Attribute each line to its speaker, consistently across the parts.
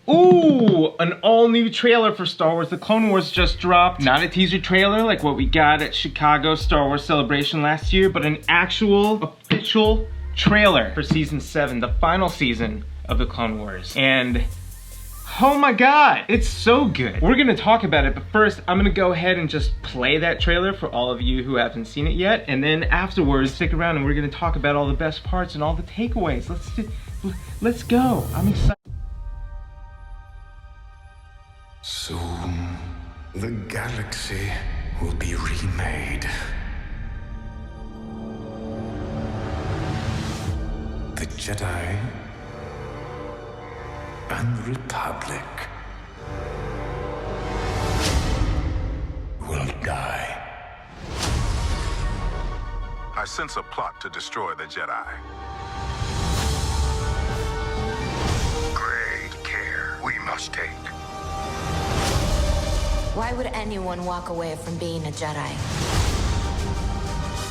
Speaker 1: Ooh, an all-new trailer for Star Wars The Clone Wars just dropped. Not a teaser trailer like what we got at Chicago's Star Wars Celebration last year, but an actual, official trailer for Season 7, the final season of The Clone Wars. And oh my god, it's so good. We're gonna talk about it, but first I'm gonna go ahead and just play that trailer for all of you who haven't seen it yet, and then afterwards stick around and we're gonna talk about all the best parts and all the takeaways. Let's go. I'm excited.
Speaker 2: Soon, the galaxy will be remade. The Jedi and the Republic will die.
Speaker 3: I sense a plot to destroy the Jedi. Great care we must take.
Speaker 4: Why would anyone walk away from being a Jedi?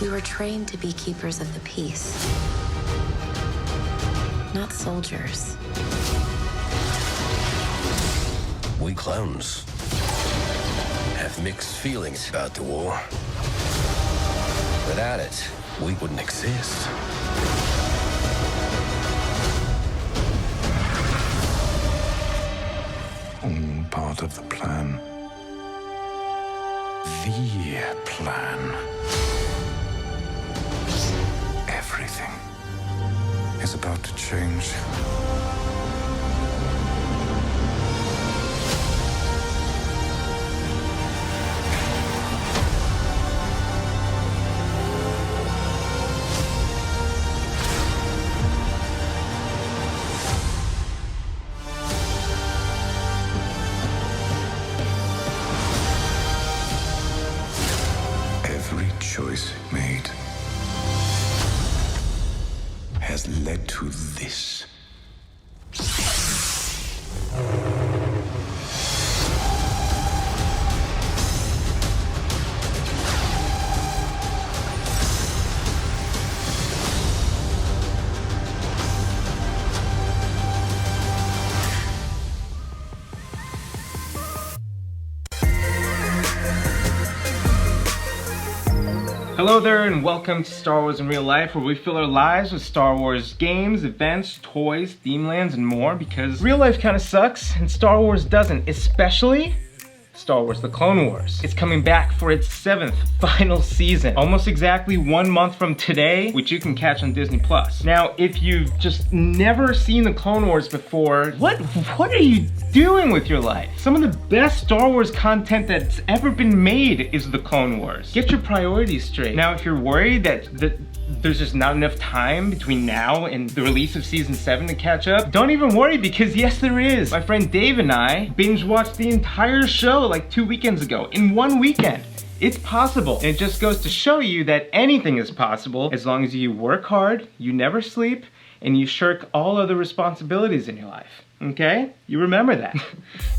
Speaker 4: We were trained to be keepers of the peace, not soldiers.
Speaker 5: We clones have mixed feelings about the war. Without it, we wouldn't exist.
Speaker 2: All part of the plan. The plan. Everything is about to change. Choice made has led to this.
Speaker 1: Hello there and welcome to Star Wars in Real Life, where we fill our lives with Star Wars games, events, toys, themelands, and more, because real life kind of sucks and Star Wars doesn't, especially Star Wars The Clone Wars. It's coming back for its 7th final season, almost exactly 1 month from today, which you can catch on DisneyPlus. Now, if you've just never seen The Clone Wars before, what are you doing with your life? Some of the best Star Wars content that's ever been made is The Clone Wars. Get your priorities straight. Now, if you're worried that there's just not enough time between now and the release of Season 7 to catch up, don't even worry, because yes, there is. My friend Dave and I binge watched the entire show like 2 weekends ago, in 1 weekend. It's possible. And it just goes to show you that anything is possible as long as you work hard, you never sleep, and you shirk all other responsibilities in your life. Okay? You remember that.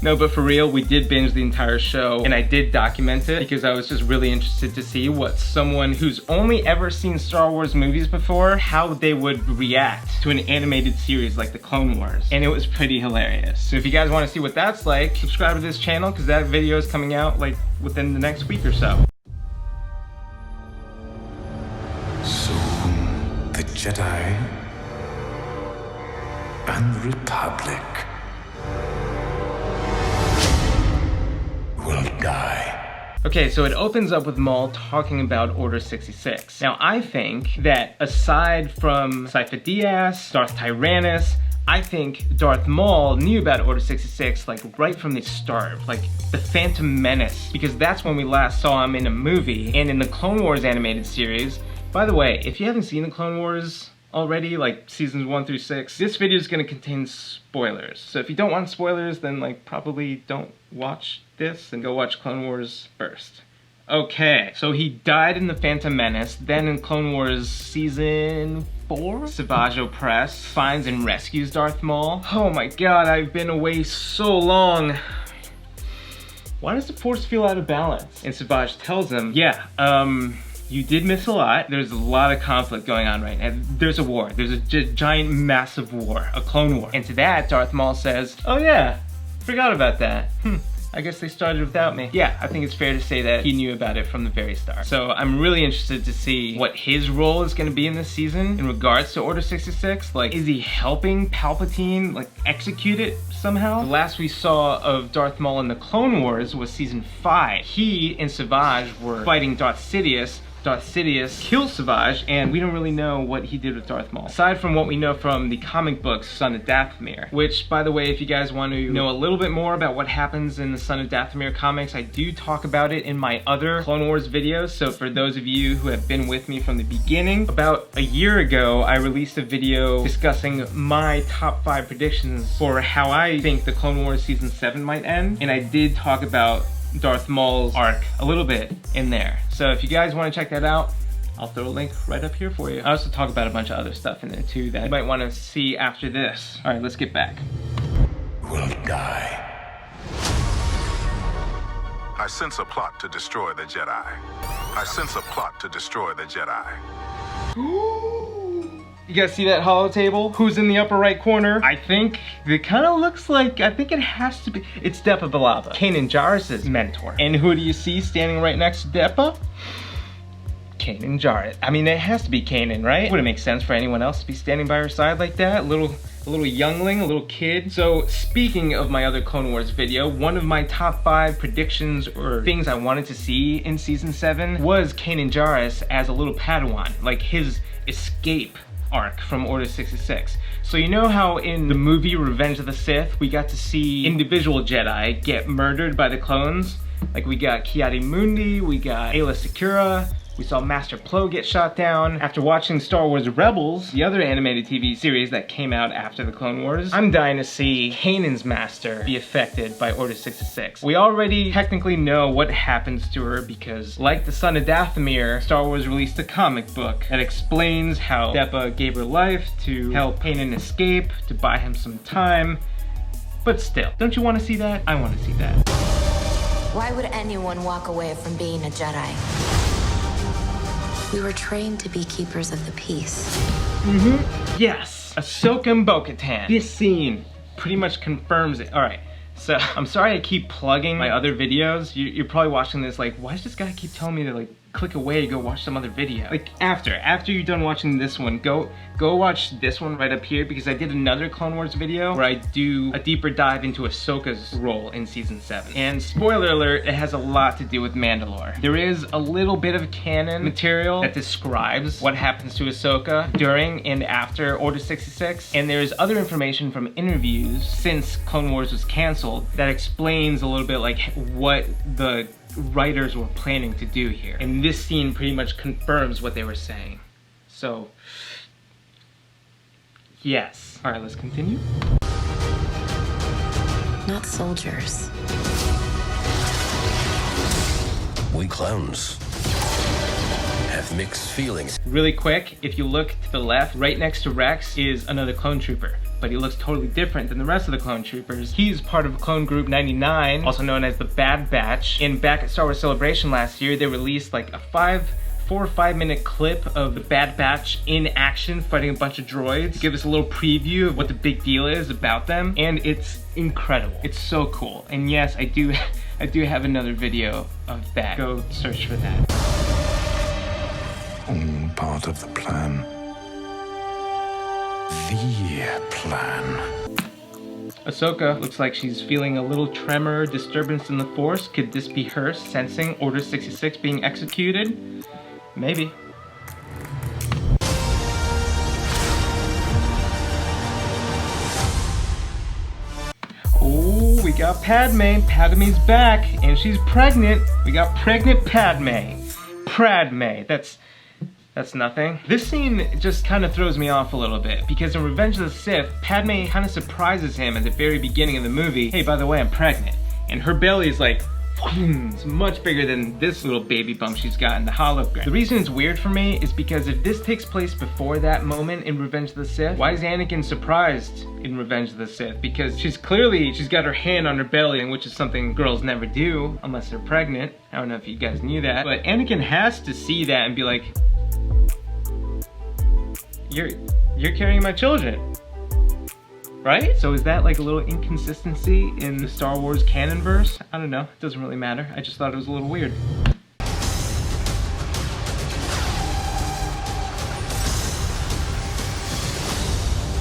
Speaker 1: No, but for real, we did binge the entire show, and I did document it because I was just really interested to see what someone who's only ever seen Star Wars movies before, how they would react to an animated series like The Clone Wars. And it was pretty hilarious. So if you guys want to see what that's like, subscribe to this channel because that video is coming out like within the next week or so.
Speaker 2: Soon, the Jedi and the Republic will die.
Speaker 1: Okay, so it opens up with Maul talking about Order 66. Now, I think that aside from Sifo Dyas, Darth Tyrannus, I think Darth Maul knew about Order 66 like right from the start, like the Phantom Menace, because that's when we last saw him in a movie and in the Clone Wars animated series. By the way, if you haven't seen the Clone Wars already, like seasons 1 through 6, this video is gonna contain spoilers. So if you don't want spoilers, then like probably don't watch this and go watch Clone Wars first. Okay, so he died in the Phantom Menace, then in Clone Wars season 4, Savage Opress finds and rescues Darth Maul. Oh my god, I've been away so long. Why does the Force feel out of balance? And Savage tells him, yeah, You did miss a lot. There's a lot of conflict going on right now. There's a war. There's a giant, massive war, a clone war. And to that, Darth Maul says, oh yeah, forgot about that. I guess they started without me. Yeah, I think it's fair to say that he knew about it from the very start. So I'm really interested to see what his role is gonna be in this season in regards to Order 66. Like, is he helping Palpatine, like, execute it somehow? The last we saw of Darth Maul in the Clone Wars was season 5. He and Savage were fighting Darth Sidious. Darth Sidious kills Savage, and we don't really know what he did with Darth Maul. Aside from what we know from the comic books, Son of Dathomir, which, by the way, if you guys want to know a little bit more about what happens in the Son of Dathomir comics, I do talk about it in my other Clone Wars videos, so for those of you who have been with me from the beginning, about a year ago, I released a video discussing my top 5 predictions for how I think the Clone Wars Season 7 might end, and I did talk about Darth Maul's arc a little bit in there. So if you guys want to check that out, I'll throw a link right up here for you. I also talk about a bunch of other stuff in there too that you might want to see after this. All right, let's get back.
Speaker 2: Will die.
Speaker 3: I sense a plot to destroy the Jedi. I sense a plot to destroy the Jedi.
Speaker 1: You guys see that holo table? Who's in the upper right corner? I think it kind of looks like, I think it has to be, it's Depa Billaba, Kanan Jarrus' mentor. And who do you see standing right next to Depa? Kanan Jarrus. I mean, it has to be Kanan, right? Wouldn't make sense for anyone else to be standing by her side like that. A little youngling, a little kid. So speaking of my other Clone Wars video, one of my top 5 predictions or things I wanted to see in season 7 was Kanan Jarrus as a little Padawan, like his escape arc from Order 66. So you know how in the movie Revenge of the Sith, we got to see individual Jedi get murdered by the clones? Like we got Ki-Adi-Mundi, we got Aayla Secura, we saw Master Plo get shot down. After watching Star Wars Rebels, the other animated TV series that came out after the Clone Wars, I'm dying to see Kanan's master be affected by Order 66. We already technically know what happens to her because, like the Son of Dathomir, Star Wars released a comic book that explains how Depa gave her life to help Kanan escape, to buy him some time. But still, don't you want to see that? I want to see that.
Speaker 4: Why would anyone walk away from being a Jedi? We were trained to be keepers of the peace.
Speaker 1: Yes, Ahsoka and Bo-Katan. This scene pretty much confirms it. All right, so I'm sorry I keep plugging my other videos. You're probably watching this like, why does this guy keep telling me to like click away, go watch some other video? Like after you're done watching this one, go watch this one right up here because I did another Clone Wars video where I do a deeper dive into Ahsoka's role in season 7. And spoiler alert, it has a lot to do with Mandalore. There is a little bit of canon material that describes what happens to Ahsoka during and after Order 66. And there's other information from interviews since Clone Wars was canceled that explains a little bit like what the writers were planning to do here. And this scene pretty much confirms what they were saying. So, yes. All right, let's continue.
Speaker 4: Not soldiers.
Speaker 5: We clowns have mixed feelings.
Speaker 1: Really quick, if you look to the left, right next to Rex is another clone trooper. But he looks totally different than the rest of the clone troopers. He's part of Clone Group 99, also known as the Bad Batch. And back at Star Wars Celebration last year, they released like a 4 or 5 minute clip of the Bad Batch in action fighting a bunch of droids. Give us a little preview of what the big deal is about them. And it's incredible. It's so cool. And yes, I do have another video of that. Go search for that.
Speaker 2: All part of the plan. The plan.
Speaker 1: Ahsoka looks like she's feeling a little tremor, disturbance in the Force. Could this be her sensing Order 66 being executed? Maybe. Oh, we got Padme. Padme's back, and she's pregnant. We got pregnant Padme. Pradme. That's nothing. This scene just kind of throws me off a little bit because in Revenge of the Sith, Padme kind of surprises him at the very beginning of the movie. Hey, by the way, I'm pregnant. And her belly is like It's much bigger than this little baby bump she's got in the hologram. The reason it's weird for me is because if this takes place before that moment in Revenge of the Sith, why is Anakin surprised in Revenge of the Sith? Because she's got her hand on her belly, which is something girls never do unless they're pregnant. I don't know if you guys knew that, but Anakin has to see that and be like, you're carrying my children. Right? So is that like a little inconsistency in the Star Wars canon verse? I don't know, it doesn't really matter. I just thought it was a little weird.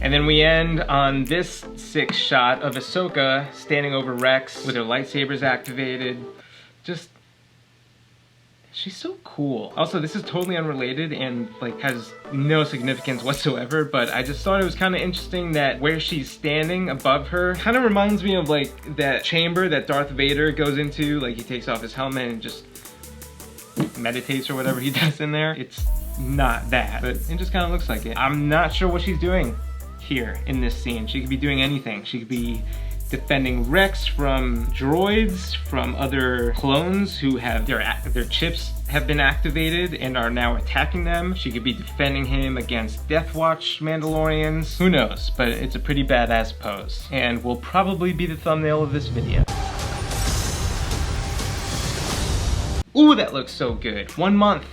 Speaker 1: And then we end on this sick shot of Ahsoka standing over Rex with her lightsabers activated. Just, she's so cool. Also, this is totally unrelated and like has no significance whatsoever, but I just thought it was kind of interesting that where she's standing above her kind of reminds me of like that chamber that Darth Vader goes into, like he takes off his helmet and just meditates or whatever he does in there. It's not that, but it just kind of looks like it. I'm not sure what she's doing here in this scene. She could be doing anything. She could be defending Rex from droids, from other clones who have their chips have been activated and are now attacking them. She could be defending him against Death Watch Mandalorians. Who knows, but it's a pretty badass pose and will probably be the thumbnail of this video. Ooh, that looks so good. 1 month.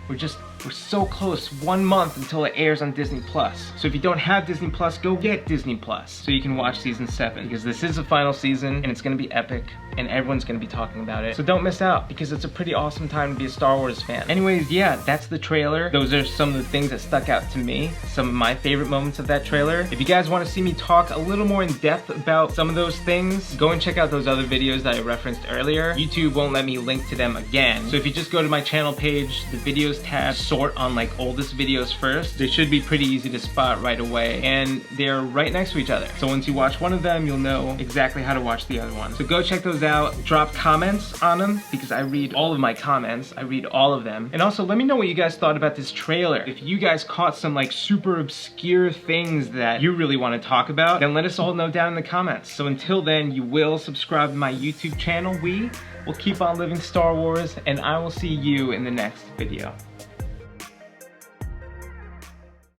Speaker 1: We're so close, 1 month until it airs on DisneyPlus. So if you don't have DisneyPlus, go get DisneyPlus so you can watch season 7, because this is the final season and it's gonna be epic and everyone's gonna be talking about it. So don't miss out, because it's a pretty awesome time to be a Star Wars fan. Anyways, yeah, that's the trailer. Those are some of the things that stuck out to me, some of my favorite moments of that trailer. If you guys wanna see me talk a little more in depth about some of those things, go and check out those other videos that I referenced earlier. YouTube won't let me link to them again. So if you just go to my channel page, the videos tab, sort on like oldest videos first, they should be pretty easy to spot right away, and they're right next to each other. So once you watch one of them, you'll know exactly how to watch the other one. So go check those out, drop comments on them, because I read all of my comments, I read all of them. And also let me know what you guys thought about this trailer. If you guys caught some like super obscure things that you really want to talk about, then let us all know down in the comments. So until then, you will subscribe to my YouTube channel. We will keep on living Star Wars, and I will see you in the next video.